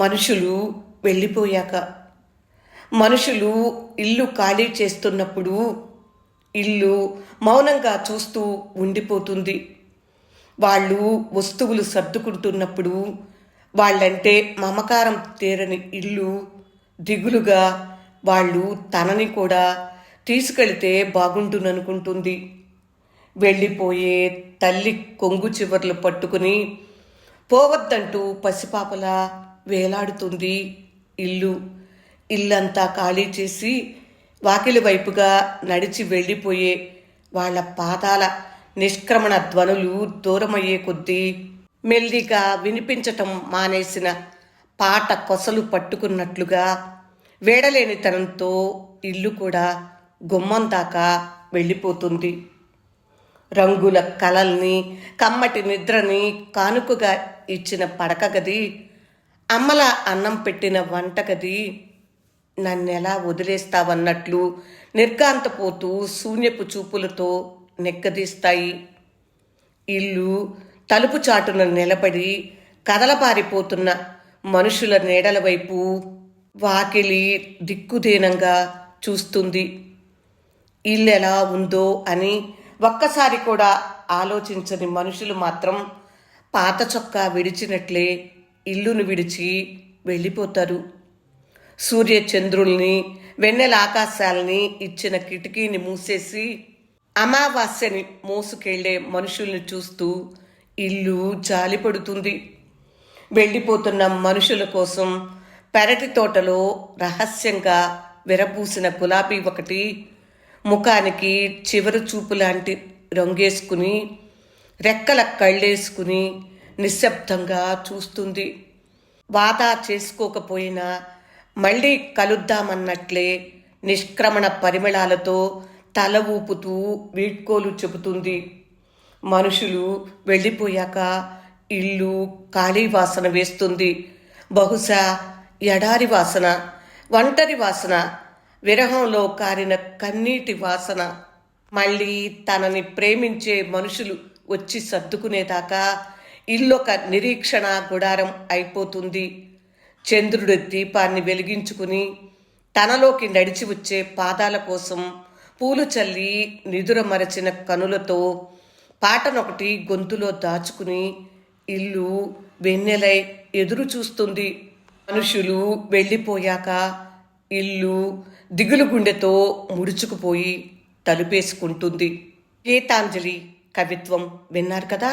మనుషులు వెళ్ళిపోయాక, మనుషులు ఇల్లు ఖాళీ చేస్తున్నప్పుడు ఇల్లు మౌనంగా చూస్తూ ఉండిపోతుంది. వాళ్ళు వస్తువులు సర్దుకుంటున్నప్పుడు వాళ్ళంటే మమకారం తీరని ఇల్లు దిగులుగా వాళ్ళు తనని కూడా తీసుకెళితే బాగుంటుందనుకుంటుంది. వెళ్ళిపోయే తల్లి కొంగు చివర్లు పట్టుకుని పోవద్దంటూ పసిపాపలా వేలాడుతుంది ఇల్లు. ఇల్లంతా ఖాళీ చేసి వాకిలి వైపుగా నడిచి వెళ్ళిపోయే వాళ్ళ పాదాల నిష్క్రమణ ధ్వనులు దూరమయ్యే కొద్దీ మెల్లిగా వినిపించటం మానేసిన పాట కొసలు పట్టుకున్నట్లుగా వేడలేనితనంతో ఇల్లు కూడా గుమ్మం దాకా వెళ్ళిపోతుంది. రంగుల కలల్ని, కమ్మటి నిద్రని కానుకగా ఇచ్చిన పడక గది, అమ్మల అన్నం పెట్టిన వంటగది నన్నెలా వదిలేస్తావన్నట్లు నిర్గాంతపోతూ శూన్యపు చూపులతో నెక్కదీస్తాయి. ఇల్లు తలుపు చాటున నిలబడి కదలబారిపోతున్న మనుషుల నీడల వైపు వాకిలి దిక్కుదీనంగా చూస్తుంది. ఇల్లెలా ఉందో అని ఒక్కసారి కూడా ఆలోచించని మనుషులు మాత్రం పాత చొక్కా విడిచినట్లే ఇల్లును విడిచి వెళ్ళిపోతారు. సూర్యచంద్రుల్ని, వెన్నెల ఆకాశాలని ఇచ్చిన కిటికీని మూసేసి అమావాస్యని మోసుకెళ్లే మనుషుల్ని చూస్తూ ఇల్లు జాలిపడుతుంది. వెళ్ళిపోతున్న మనుషుల కోసం పెరటి తోటలో రహస్యంగా విరబూసిన గులాబీ ఒకటి ముఖానికి చివరి చూపు లాంటి రంగేసుకుని రెక్కల కళ్ళేసుకుని నిశ్శబ్దంగా చూస్తుంది. వాదా చేసుకోకపోయినా మళ్ళీ కలుద్దామన్నట్లే నిష్క్రమణ పరిమళాలతో తల ఊపుతూ వీడ్కోలు చెబుతుంది. మనుషులు వెళ్ళిపోయాక ఇల్లు ఖాళీ వాసన వేస్తుంది. బహుశా ఎడారి వాసన, ఒంటరి వాసన, విరహంలో కారిన కన్నీటి వాసన. మళ్ళీ తనని ప్రేమించే మనుషులు వచ్చి సర్దుకునేదాకా ఇల్లొక నిరీక్షణ గుడారం అయిపోతుంది. చంద్రుడి దీపాన్ని వెలిగించుకుని తనలోకి నడిచి వచ్చే పాదాల కోసం పూలు చల్లి నిదుర మరచిన కనులతో పాటనొకటి గొంతులో దాచుకుని ఇల్లు వెన్నెలై ఎదురు చూస్తుంది. మనుషులు వెళ్ళిపోయాక ఇల్లు దిగులు గుండెతో ముడుచుకుపోయి తలుపేసుకుంటుంది. గీతాంజలి కవిత్వం విన్నారు కదా.